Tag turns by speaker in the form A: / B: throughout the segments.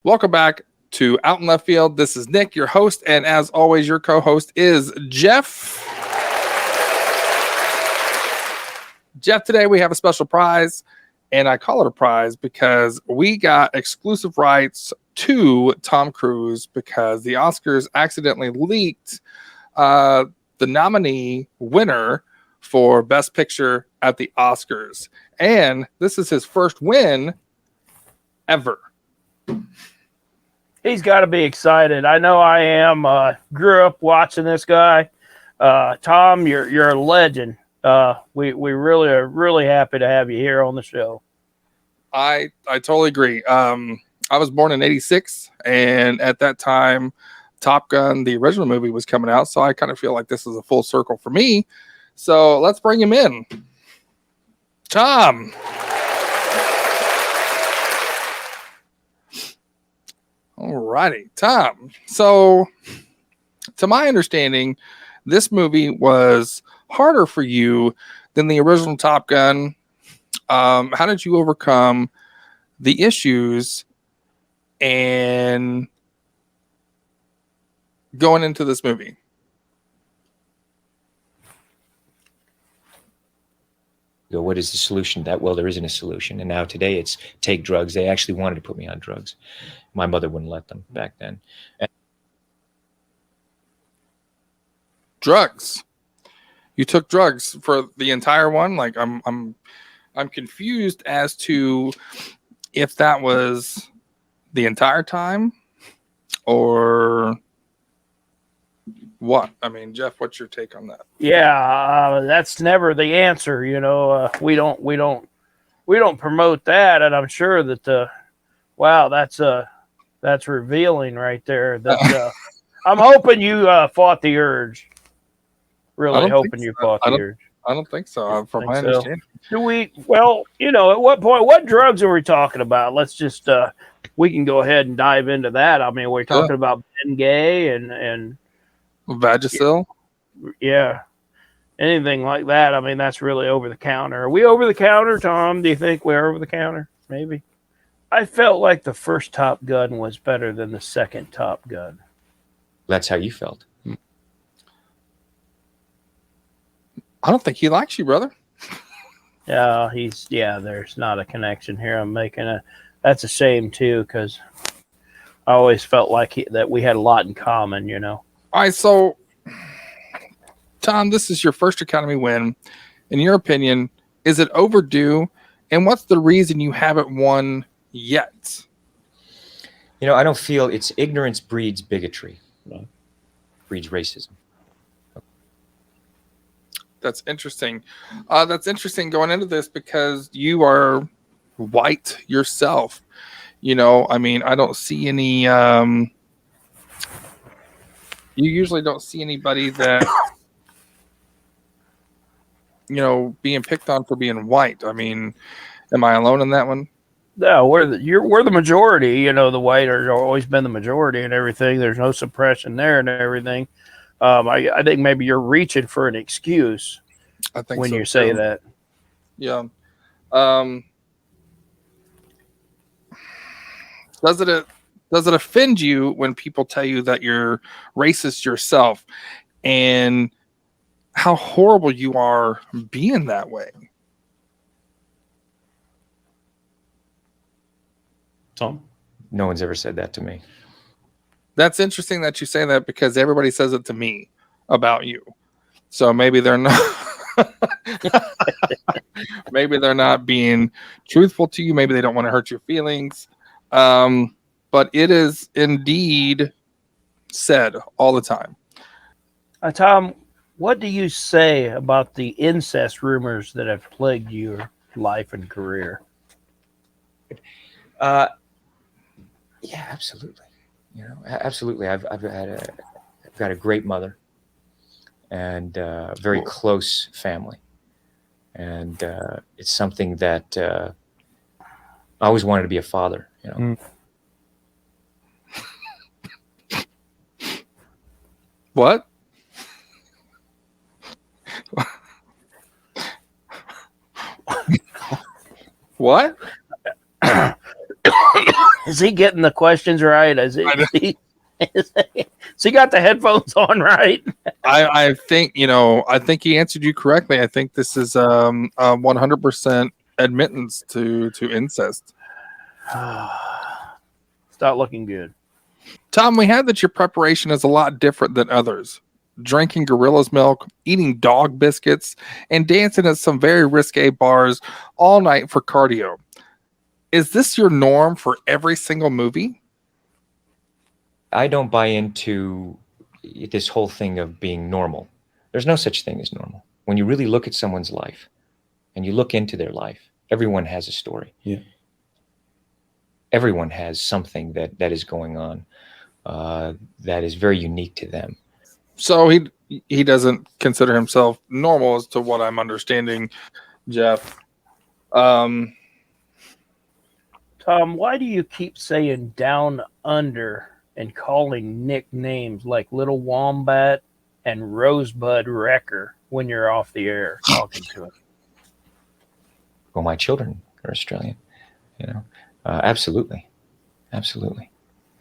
A: Welcome back to Out in Left Field. This is Nick, your host, and as always, your co-host is Jeff. Jeff, today we have a special prize, and I call it a prize because we got exclusive rights to Tom Cruise because the Oscars accidentally leaked the nominee winner for Best Picture at the Oscars. And this is his first win ever.
B: He's got to be excited. I know I am. Grew up watching this guy. Tom, you're a legend. We really are really happy to have you here on the show.
A: I totally agree. I was born in '86, and at that time, Top Gun, the original movie, was coming out. So I kind of feel like this is a full circle for me. So let's bring him in. Tom. All righty, Tom. So, to my understanding, this movie was harder for you than the original Top Gun. How did you overcome the issues and going into this movie?
C: Go, what is the solution? Well, there isn't a solution. And now today it's take drugs. They actually wanted to put me on drugs. My mother wouldn't let them back then.
A: Drugs. You took drugs for the entire one? Like I'm confused as to if that was the entire time or what. I mean, Jeff, what's your take on that?
B: Yeah, that's never the answer. You know, we don't promote that, and I'm sure that wow, that's revealing right there. That I'm hoping you fought the urge. Really hoping you fought the urge.
A: I don't think so. From my understanding.
B: Do we? Well, you know, at what point? What drugs are we talking about? Let's just we can go ahead and dive into that. I mean, we're talking about Bengay and
A: Vagisil.
B: Yeah, anything like that. I mean, that's really over the counter. Are we over the counter, Tom? Do you think we're over the counter? Maybe. I felt like the first Top Gun was better than the second Top Gun.
C: That's how you felt.
A: I don't think he likes you, brother.
B: Yeah, there's not a connection here. That's a shame too, because I always felt like that we had a lot in common, you know.
A: All right, so Tom, this is your first Academy win. In your opinion, is it overdue? And what's the reason you haven't won yet?
C: You know, I don't feel it's ignorance breeds bigotry, breeds racism.
A: That's interesting. That's interesting going into this because you are white yourself. You know, I mean, I don't see any. You usually don't see anybody that, you know, being picked on for being white. I mean, am I alone in that one?
B: No, we're the majority. You know, the white are always been the majority and everything. There's no suppression there and everything. I think maybe you're reaching for an excuse.
A: I think
B: when
A: so
B: you say
A: too.
B: that.
A: Yeah. Does it offend you when people tell you that you're racist yourself and how horrible you are being that way?
C: Tom? No one's ever said that to me.
A: That's interesting that you say that because everybody says it to me about you. So maybe they're not maybe they're not being truthful to you. Maybe they don't want to hurt your feelings. But it is indeed said all the time.
B: Tom, what do you say about the incest rumors that have plagued your life and career?
C: Yeah, absolutely. You know, absolutely. I've got a great mother and a very close family, and it's something that I always wanted to be a father. You know.
A: What? What?
B: Is he getting the questions right? Is he got the headphones on right?
A: I think I think he answered you correctly. I think this is 100% admittance to incest.
B: It's not looking good.
A: Tom, we had that your preparation is a lot different than others. Drinking gorilla's milk, eating dog biscuits, and dancing at some very risque bars all night for cardio. Is this your norm for every single movie?
C: I don't buy into this whole thing of being normal. There's no such thing as normal. When you really look at someone's life and you look into their life, everyone has a story.
D: Yeah.
C: Everyone has something that is going on that is very unique to them.
A: So he doesn't consider himself normal, as to what I'm understanding, Jeff.
B: Tom, why do you keep saying down under and calling Nick names like Little Wombat and Rosebud Wrecker when you're off the air talking to him?
C: Well, my children are Australian, absolutely. I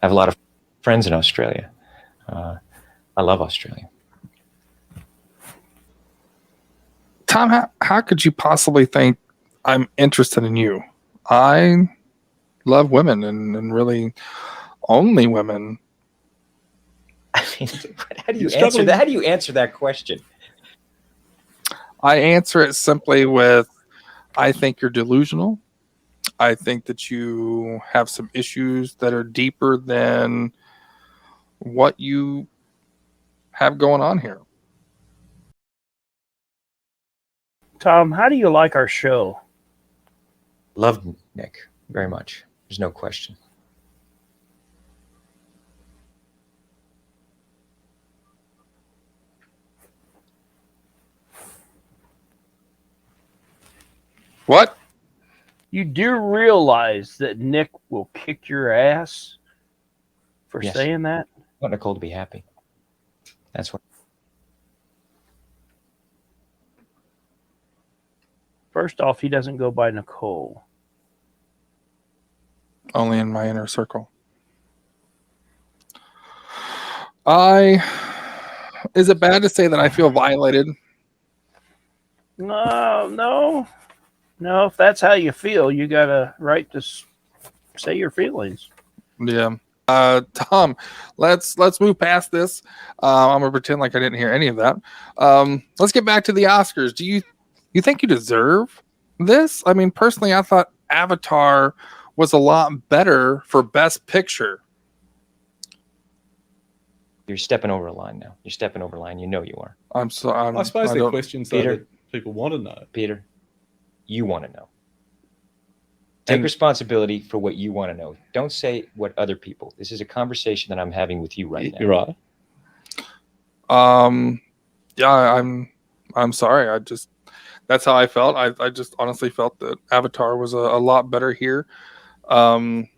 C: have a lot of friends in Australia. I love Australia.
A: Tom, how could you possibly think I'm interested in you? I love women and really only women.
C: I mean, how do you answer that? How do you answer that question?
A: I answer it simply with, I think you're delusional. I think that you have some issues that are deeper than what you have going on here.
B: Tom, how do you like our show?
C: Love Nick very much. There's no question.
A: What?
B: You do realize that Nick will kick your ass for
C: Yes.
B: saying that?
C: I want Nicole to be happy. That's what.
B: First off, he doesn't go by Nicole.
A: Only in my inner circle. Is it bad to say that I feel violated?
B: No. If that's how you feel, you got a right to say your feelings.
A: Yeah. Tom, let's move past this. I'm gonna pretend like I didn't hear any of that. Let's get back to the Oscars. Do you think you deserve this? I mean, personally, I thought Avatar was a lot better for Best Picture.
C: You're stepping over a line now. You're stepping over a line. You know you are.
A: I
D: suppose the questions that people want to know.
C: Peter, you want to know. Take responsibility for what you want to know. Don't say what other people. This is a conversation that I'm having with you right now.
D: You're right.
A: Yeah, I'm sorry. That's how I felt. I just honestly felt that Avatar was a lot better here. I mean,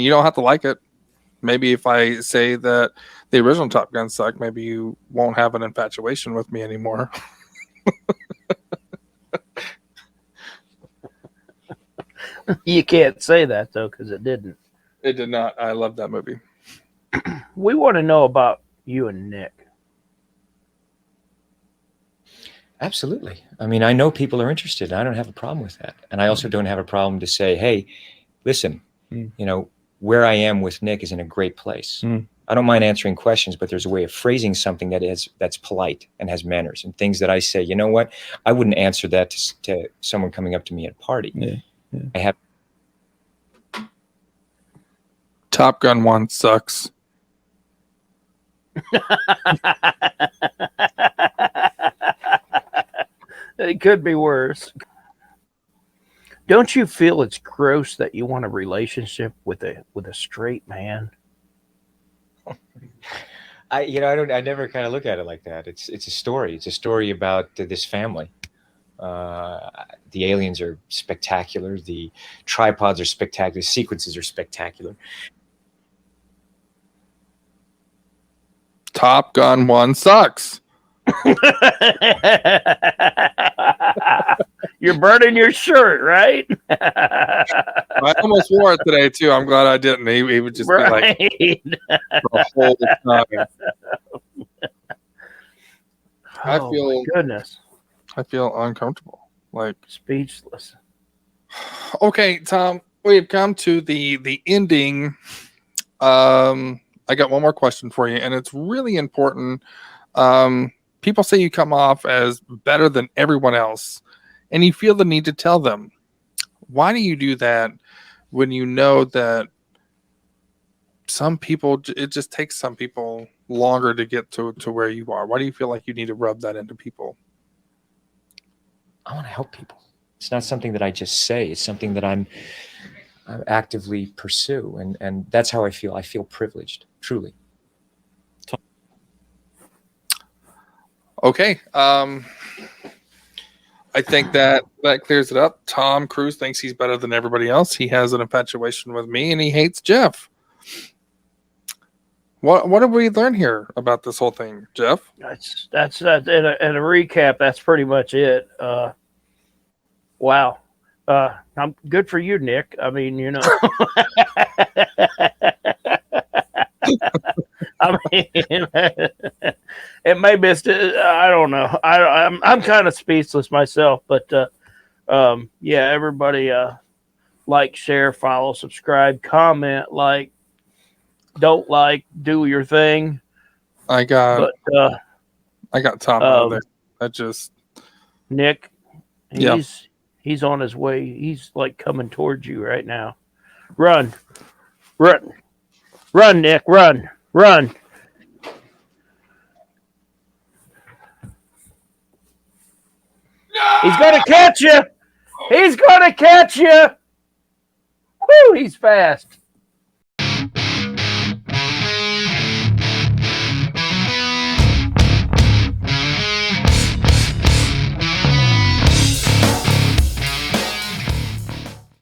A: you don't have to like it. Maybe if I say that the original Top Gun sucked, maybe you won't have an infatuation with me anymore.
B: You can't say that, though, because it didn't.
A: It did not. I love that movie.
B: We want to know about you and Nick.
C: Absolutely. I mean, I know people are interested. I don't have a problem with that. And I also don't have a problem to say, hey, listen, where I am with Nick is in a great place. I don't mind answering questions, but there's a way of phrasing something that's polite and has manners, and things that I say, you know what? I wouldn't answer that to someone coming up to me at a party.
D: Yeah.
C: I have.
A: Top Gun 1 sucks.
B: It could be worse. Don't you feel it's gross that you want a relationship with a straight man?
C: I never kind of look at it like that. It's a story. It's a story about this family. The aliens are spectacular. The tripods are spectacular. The sequences are spectacular.
A: Top Gun 1 sucks.
B: You're burning your shirt, right?
A: I almost wore it today too. I'm glad I didn't. He would just be like the whole time. I feel
B: goodness.
A: I feel uncomfortable. Like
B: speechless.
A: Okay, Tom, we've come to the ending. I got one more question for you, and it's really important. People say you come off as better than everyone else, and you feel the need to tell them. Why do you do that when you know that some people, it just takes some people longer to get to where you are? Why do you feel like you need to rub that into people?
C: I want to help people. It's not something that I just say. It's something that I actively pursue, and that's how I feel. I feel privileged, truly.
A: Okay. I think that clears it up. Tom Cruise thinks he's better than everybody else. He has an infatuation with me, and he hates Jeff. What did we learn here about this whole thing, Jeff?
B: That's in a recap. That's pretty much it. Wow. I'm good for you, Nick. I mean, you know. I mean, it may be. I don't know. I'm kind of speechless myself, but yeah, everybody like, share, follow, subscribe, comment, like, don't like, do your thing.
A: I got Tom out of there. I just
B: Nick. He's on his way. He's like coming towards you right now. Run, Nick, run. He's gonna catch you. Woo, he's fast.